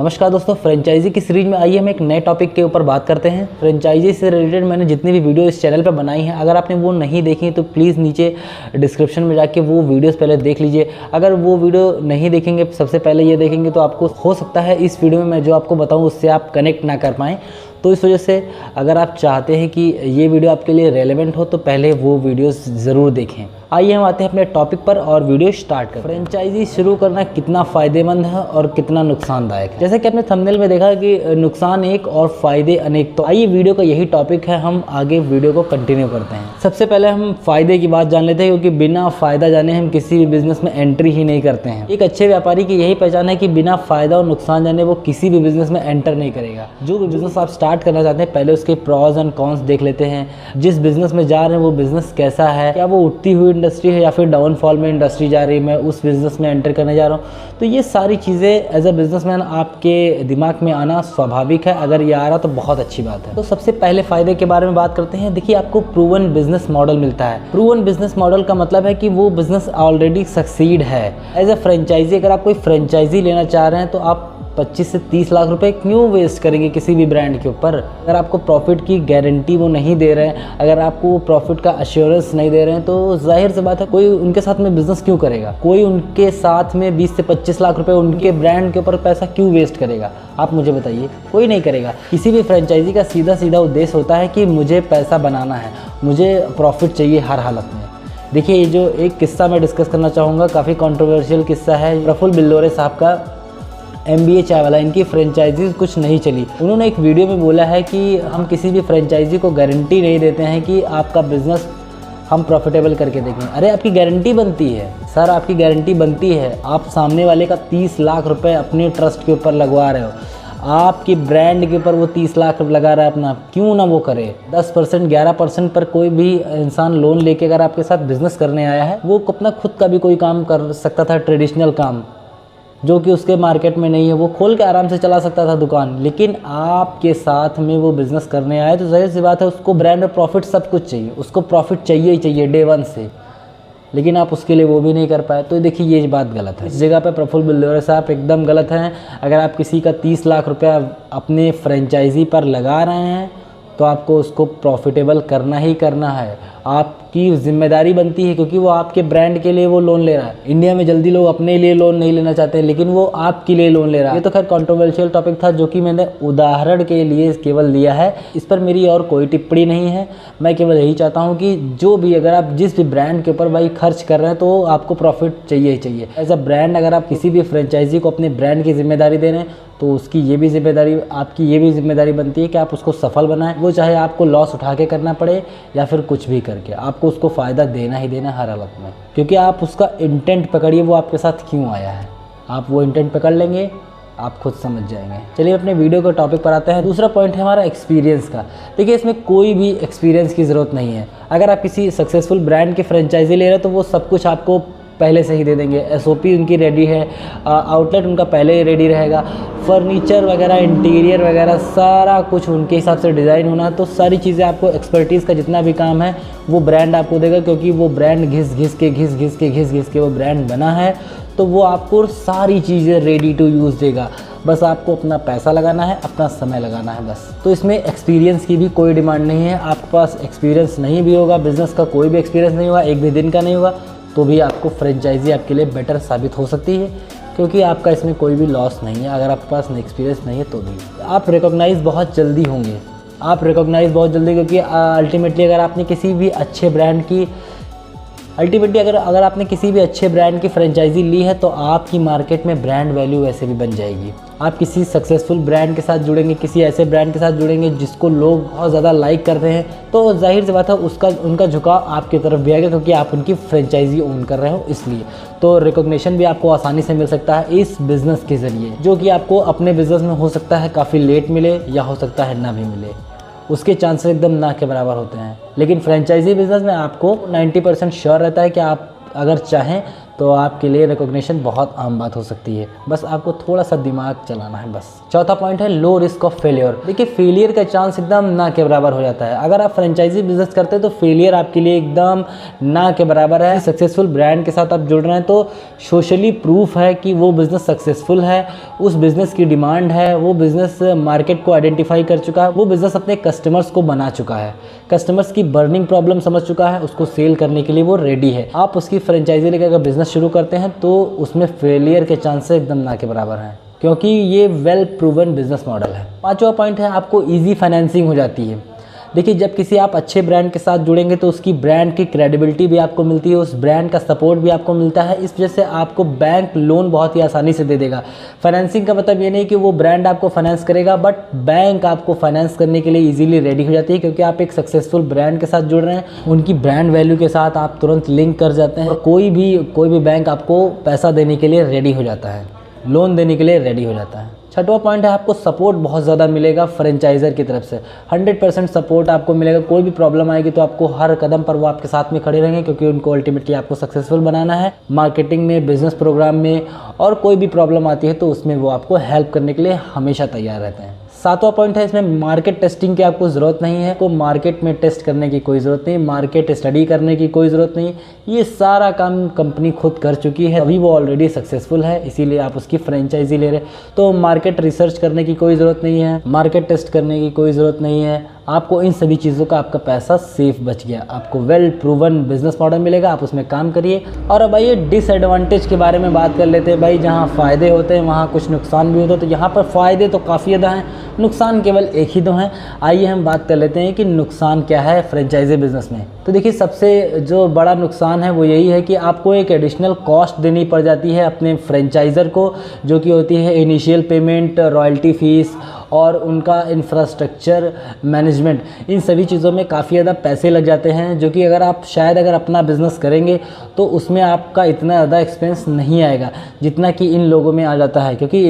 नमस्कार दोस्तों, फ्रेंचाइजी की सीरीज में आइए हम एक नए टॉपिक के ऊपर बात करते हैं। फ्रेंचाइजी से रिलेटेड मैंने जितनी भी वीडियो इस चैनल पर बनाई हैं, अगर आपने वो नहीं देखी तो प्लीज़ नीचे डिस्क्रिप्शन में जाके वो वीडियोस पहले देख लीजिए। अगर वो वीडियो नहीं देखेंगे, सबसे पहले ये देखेंगे तो आपको हो सकता है इस वीडियो में मैं जो आपको बताऊँ उससे आप कनेक्ट ना कर पाएँ। तो इस वजह से अगर आप चाहते हैं कि ये वीडियो आपके लिए रेलेवेंट हो तो पहले वो वीडियोस ज़रूर देखें। आइए हम आते हैं अपने टॉपिक पर और वीडियो स्टार्ट करें। फ्रेंचाइजी शुरू करना कितना फ़ायदेमंद है और कितना नुकसानदायक है। जैसे कि आपने थंबनेल में देखा कि नुकसान एक और फ़ायदे अनेक। तो आइए वीडियो का यही टॉपिक है, हम आगे वीडियो को कंटिन्यू करते हैं। सबसे पहले हम फ़ायदे की बात जान लेते हैं, क्योंकि बिना फ़ायदा जाने हम किसी भी बिज़नेस में एंट्री ही नहीं करते हैं। एक अच्छे व्यापारी की यही पहचान है कि बिना फ़ायदा और नुकसान जाने वो किसी भी बिज़नेस में एंटर नहीं करेगा। जो भी बिज़नेस आप स्टार्ट करना चाहते हैं पहले उसके प्रॉज एंड कॉन्स देख लेते हैं। जिस बिज़नेस में जा रहे हैं वो बिज़नेस कैसा है, क्या वो उठती हुई इंडस्ट्री है या फिर डाउनफॉल में इंडस्ट्री जा रही है, मैं उस बिज़नेस में एंटर करने जा रहा हूँ। तो ये सारी चीज़ें एज अ बिजनेसमैन आपके दिमाग में आना स्वाभाविक है। अगर ये आ रहा तो बहुत अच्छी बात है। तो सबसे पहले फ़ायदे के बारे में बात करते हैं। देखिए, आपको प्रूवन बिजनेस मॉडल मिलता है। प्रूवन बिजनेस मॉडल का मतलब है कि वो बिज़नेस ऑलरेडी सक्सीड है। एज अ फ्रेंचाइजी अगर आप कोई फ्रेंचाइजी लेना चाह रहे हैं तो आप 25 से 30 लाख रुपए क्यों वेस्ट करेंगे किसी भी ब्रांड के ऊपर। अगर आपको प्रॉफिट की गारंटी वो नहीं दे रहे हैं, अगर आपको प्रॉफिट का अश्योरेंस नहीं दे रहे हैं, तो जाहिर सी बात है कोई उनके साथ में बिजनेस क्यों करेगा। कोई उनके साथ में 20 से 25 लाख रुपए उनके ब्रांड के ऊपर पैसा क्यों वेस्ट करेगा, आप मुझे बताइए। कोई नहीं करेगा। किसी भी फ्रेंचाइजी का सीधा सीधा उद्देश्य होता है कि मुझे पैसा बनाना है, मुझे प्रॉफिट चाहिए हर हालत में। देखिए, ये जो एक किस्सा मैं डिस्कस करना चाहूँगा, काफ़ी कंट्रोवर्शियल किस्सा है। प्रफुल्ल बिल्लोरे साहब का MBA चाय वाला, इनकी फ्रेंचाइजी कुछ नहीं चली। उन्होंने एक वीडियो में बोला है कि हम किसी भी फ्रेंचाइजी को गारंटी नहीं देते हैं कि आपका बिज़नेस हम प्रॉफिटेबल करके देखें। अरे आपकी गारंटी बनती है सर, आपकी गारंटी बनती है। आप सामने वाले का 30 लाख रुपए अपने ट्रस्ट के ऊपर लगवा रहे हो, आपकी ब्रांड के ऊपर वो 30 लाख लगा रहा है अपना, क्यों ना वो करे। 10% 11% पर कोई भी इंसान लोन लेके अगर आपके साथ बिजनेस करने आया है, वो अपना खुद का भी कोई काम कर सकता था, ट्रेडिशनल काम जो कि उसके मार्केट में नहीं है, वो खोल के आराम से चला सकता था दुकान। लेकिन आपके साथ में वो बिज़नेस करने आया तो जाहिर सी बात है उसको ब्रांड और प्रॉफिट सब कुछ चाहिए, उसको प्रॉफिट चाहिए ही चाहिए डे वन से। लेकिन आप उसके लिए वो भी नहीं कर पाए। तो देखिए, ये बात गलत है। इस जगह पे प्रफुल्ल बिल्लोरे साहब एकदम गलत हैं। अगर आप किसी का 30 लाख रुपया अपने फ्रेंचाइजी पर लगा रहे हैं तो आपको उसको प्रॉफिटेबल करना ही करना है। आपकी जिम्मेदारी बनती है, क्योंकि वो आपके ब्रांड के लिए वो लोन ले रहा है। इंडिया में जल्दी लोग अपने लिए लोन नहीं लेना चाहते, लेकिन वो आपके लिए लोन ले रहा है। ये तो खैर कंट्रोवर्शियल टॉपिक था जो कि मैंने उदाहरण के लिए केवल लिया है। इस पर मेरी और कोई टिप्पणी नहीं है। मैं केवल यही चाहता हूँ कि जो भी अगर आप जिस भी ब्रांड के ऊपर भाई खर्च कर रहे हैं तो आपको प्रॉफिट चाहिए ही चाहिए। एज अ ब्रांड अगर आप किसी भी फ्रेंचाइजी को अपने ब्रांड की जिम्मेदारी दे रहे हैं तो उसकी ये भी जिम्मेदारी, आपकी ये भी जिम्मेदारी बनती है कि आप उसको सफल बनाएं। वो चाहे आपको लॉस उठा के करना पड़े या फिर कुछ भी करके, आपको उसको फ़ायदा देना ही देना हर हालत में। क्योंकि आप उसका इंटेंट पकड़िए, वो आपके साथ क्यों आया है। आप वो इंटेंट पकड़ लेंगे, आप खुद समझ जाएंगे। चलिए अपने वीडियो के टॉपिक पर आते हैं। दूसरा पॉइंट है हमारा एक्सपीरियंस का। देखिए, इसमें कोई भी एक्सपीरियंस की ज़रूरत नहीं है। अगर आप किसी सक्सेसफुल ब्रांड की फ्रेंचाइजी ले रहे हैं तो वो सब कुछ आपको पहले से ही दे देंगे। SOP उनकी रेडी है, आउटलेट उनका पहले ही रेडी रहेगा, फर्नीचर वगैरह, इंटीरियर वगैरह सारा कुछ उनके हिसाब से डिज़ाइन होना। तो सारी चीज़ें आपको, एक्सपर्टीज़ का जितना भी काम है वो ब्रांड आपको देगा, क्योंकि वो ब्रांड घिस घिस के वो ब्रांड बना है। तो वो आपको सारी चीज़ें रेडी टू यूज़ देगा। बस आपको अपना पैसा लगाना है, अपना समय लगाना है बस। तो इसमें एक्सपीरियंस की भी कोई डिमांड नहीं है। आपके पास एक्सपीरियंस नहीं भी होगा, बिज़नेस का कोई भी एक्सपीरियंस नहीं होगा, एक भी दिन का नहीं होगा, तो भी आपको फ्रेंचाइजी आपके लिए बेटर साबित हो सकती है, क्योंकि आपका इसमें कोई भी लॉस नहीं है। अगर आपके पास एक्सपीरियंस नहीं है तो भी आप रिकॉग्नाइज़ बहुत जल्दी होंगे। आप रिकॉग्नाइज़ बहुत जल्दी, क्योंकि अल्टीमेटली अगर आपने किसी भी अच्छे ब्रांड की अगर आपने किसी भी अच्छे ब्रांड की फ्रेंचाइजी ली है तो आपकी मार्केट में ब्रांड वैल्यू वैसे भी बन जाएगी। आप किसी सक्सेसफुल ब्रांड के साथ जुड़ेंगे, किसी ऐसे ब्रांड के साथ जुड़ेंगे जिसको लोग बहुत ज़्यादा लाइक करते हैं, तो जाहिर सी बात है उनका झुकाव आपकी तरफ भी आएगा, क्योंकि आप उनकी फ्रेंचाइजी ओन कर रहे हो इसलिए। तो रिकॉग्निशन भी आपको आसानी से मिल सकता है इस बिज़नेस के ज़रिए, जो कि आपको अपने बिज़नेस में हो सकता है काफ़ी लेट मिले या हो सकता है ना भी मिले। उसके चांसेस एकदम ना के बराबर होते हैं। लेकिन फ्रेंचाइजी बिज़नेस में आपको 90% श्योर रहता है कि आप अगर चाहें तो आपके लिए रिकॉग्निशन बहुत आम बात हो सकती है। बस आपको थोड़ा सा दिमाग चलाना है बस। चौथा पॉइंट है लो रिस्क ऑफ फेलियर। देखिए फेलियर का चांस एकदम ना के बराबर हो जाता है। अगर आप फ्रेंचाइजी बिजनेस करते हैं तो फेलियर आपके लिए एकदम ना के बराबर है। सक्सेसफुल ब्रांड के साथ आप जुड़ रहे हैं तो सोशली प्रूफ है कि वो बिज़नेस सक्सेसफुल है, उस बिज़नेस की डिमांड है, वो बिज़नेस मार्केट को आइडेंटिफाई कर चुका है, वो बिज़नेस अपने कस्टमर्स को बना चुका है, कस्टमर्स की बर्निंग प्रॉब्लम समझ चुका है, उसको सेल करने के लिए वो रेडी है। आप उसकी फ्रेंचाइजी लेकर अगर बिज़नेस शुरू करते हैं तो उसमें फेलियर के चांसेस एकदम ना के बराबर हैं, क्योंकि ये वेल प्रूवन बिजनेस मॉडल है। पांचवा पॉइंट है आपको इजी फाइनेंसिंग हो जाती है। देखिए जब किसी आप अच्छे ब्रांड के साथ जुड़ेंगे तो उसकी ब्रांड की क्रेडिबिलिटी भी आपको मिलती है, उस ब्रांड का सपोर्ट भी आपको मिलता है। इस वजह से आपको बैंक लोन बहुत ही आसानी से दे देगा। फाइनेंसिंग का मतलब ये नहीं कि वो ब्रांड आपको फाइनेंस करेगा, बट बैंक आपको फाइनेंस करने के लिए इजीली रेडी हो जाती है, क्योंकि आप एक सक्सेसफुल ब्रांड के साथ जुड़ रहे हैं, उनकी ब्रांड वैल्यू के साथ आप तुरंत लिंक कर जाते हैं और कोई भी बैंक आपको पैसा देने के लिए रेडी हो जाता है, लोन देने के लिए रेडी हो जाता है। छठवां पॉइंट है आपको सपोर्ट बहुत ज़्यादा मिलेगा फ्रेंचाइजर की तरफ से। 100% सपोर्ट आपको मिलेगा। कोई भी प्रॉब्लम आएगी तो आपको हर कदम पर वो आपके साथ में खड़े रहेंगे, क्योंकि उनको अल्टीमेटली आपको सक्सेसफुल बनाना है। मार्केटिंग में, बिजनेस प्रोग्राम में, और कोई भी प्रॉब्लम आती है तो उसमें वो आपको हेल्प करने के लिए हमेशा तैयार रहते हैं। सातवां पॉइंट है इसमें मार्केट टेस्टिंग की आपको ज़रूरत नहीं है। को मार्केट में टेस्ट करने की कोई ज़रूरत नहीं, मार्केट स्टडी करने की कोई ज़रूरत नहीं। ये सारा काम कंपनी खुद कर चुकी है, अभी वो ऑलरेडी सक्सेसफुल है, इसीलिए आप उसकी फ्रेंचाइजी ले रहे। तो मार्केट रिसर्च करने की कोई ज़रूरत नहीं है, मार्केट टेस्ट करने की कोई ज़रूरत नहीं है। आपको इन सभी चीज़ों का आपका पैसा सेफ बच गया। आपको वेल प्रूवन बिजनेस मॉडल मिलेगा, आप उसमें काम करिए। और अब आइए डिसएडवांटेज के बारे में बात कर लेते हैं। भाई जहाँ फ़ायदे होते हैं वहाँ कुछ नुकसान भी होते हैं, तो यहाँ पर फ़ायदे तो काफ़ी ज़्यादा हैं, नुकसान केवल एक ही दो हैं। आइए हम बात कर लेते हैं कि नुकसान क्या है फ्रेंचाइजी बिजनेस में। तो देखिए सबसे जो बड़ा नुकसान है वो यही है कि आपको एक एडिशनल कॉस्ट देनी पड़ जाती है अपने फ्रेंचाइज़र को, जो कि होती है इनिशियल पेमेंट, रॉयल्टी फ़ीस और उनका इंफ्रास्ट्रक्चर मैनेजमेंट। इन सभी चीज़ों में काफ़ी ज़्यादा पैसे लग जाते हैं, जो कि अगर आप शायद अगर अपना बिज़नेस करेंगे तो उसमें आपका इतना ज़्यादा एक्सपेंस नहीं आएगा जितना कि इन लोगों में आ जाता है, क्योंकि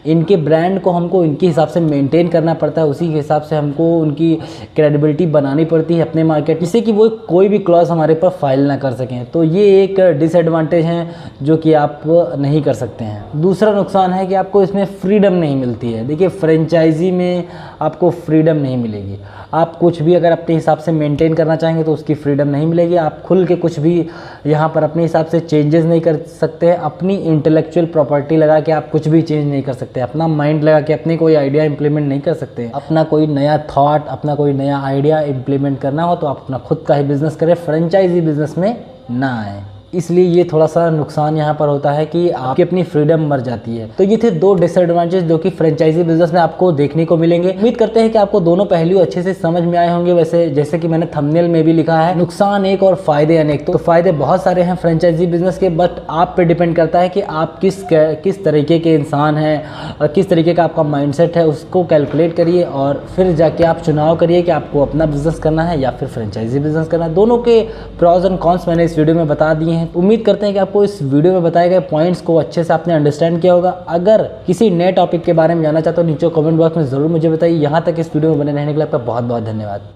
इनके ब्रांड को हमको इनके हिसाब से मेंटेन करना पड़ता है, उसी के हिसाब से हमको उनकी क्रेडिबिलिटी बनानी पड़ती है अपने मार्केट, जिससे कि वो कोई भी क्लॉज हमारे पर फाइल ना कर सकें। तो ये एक डिसएडवांटेज है जो कि आप नहीं कर सकते हैं। दूसरा नुकसान है कि आपको इसमें फ्रीडम नहीं मिलती है। देखिए फ्रेंचाइजी में आपको फ्रीडम नहीं मिलेगी। आप कुछ भी अगर अपने हिसाब से मेंटेन करना चाहेंगे तो उसकी फ्रीडम नहीं मिलेगी। आप खुल के कुछ भी यहाँ पर अपने हिसाब से चेंजेस नहीं कर सकते। अपनी इंटेलेक्चुअल प्रॉपर्टी लगा के आप कुछ भी चेंज नहीं कर सकते। अपना माइंड लगा के अपनी कोई आइडिया इंप्लीमेंट नहीं कर सकते। अपना कोई नया थॉट, अपना कोई नया आइडिया इंप्लीमेंट करना हो तो आप अपना खुद का ही बिजनेस करें, फ्रेंचाइजी बिजनेस में ना आए। इसलिए ये थोड़ा सा नुकसान यहाँ पर होता है कि आपकी अपनी फ्रीडम मर जाती है। तो ये थे दो डिसएडवांटेज जो कि फ्रेंचाइजी बिजनेस में आपको देखने को मिलेंगे। उम्मीद करते हैं कि आपको दोनों पहलू अच्छे से समझ में आए होंगे। वैसे जैसे कि मैंने थंबनेल में भी लिखा है, नुकसान एक और फायदे अनेक। तो फायदे बहुत सारे हैं फ्रेंचाइजी बिजनेस के, बट आप पे डिपेंड करता है कि आप किस तरीके के इंसान हैं, किस तरीके का आपका माइंडसेट है, उसको कैलकुलेट करिए और फिर जाके आप चुनाव करिए कि आपको अपना बिजनेस करना है या फिर फ्रेंचाइजी बिजनेस करना है। दोनों के प्रॉज एंड कॉन्स मैंने इस वीडियो में बता दिए हैं। उम्मीद करते हैं कि आपको इस वीडियो में बताए गए पॉइंट्स को अच्छे से आपने अंडरस्टैंड किया होगा। अगर किसी नए टॉपिक के बारे में जानना चाहते हो नीचे कमेंट बॉक्स में ज़रूर मुझे बताइए। यहाँ तक इस वीडियो में बने रहने के लिए आपका बहुत बहुत धन्यवाद।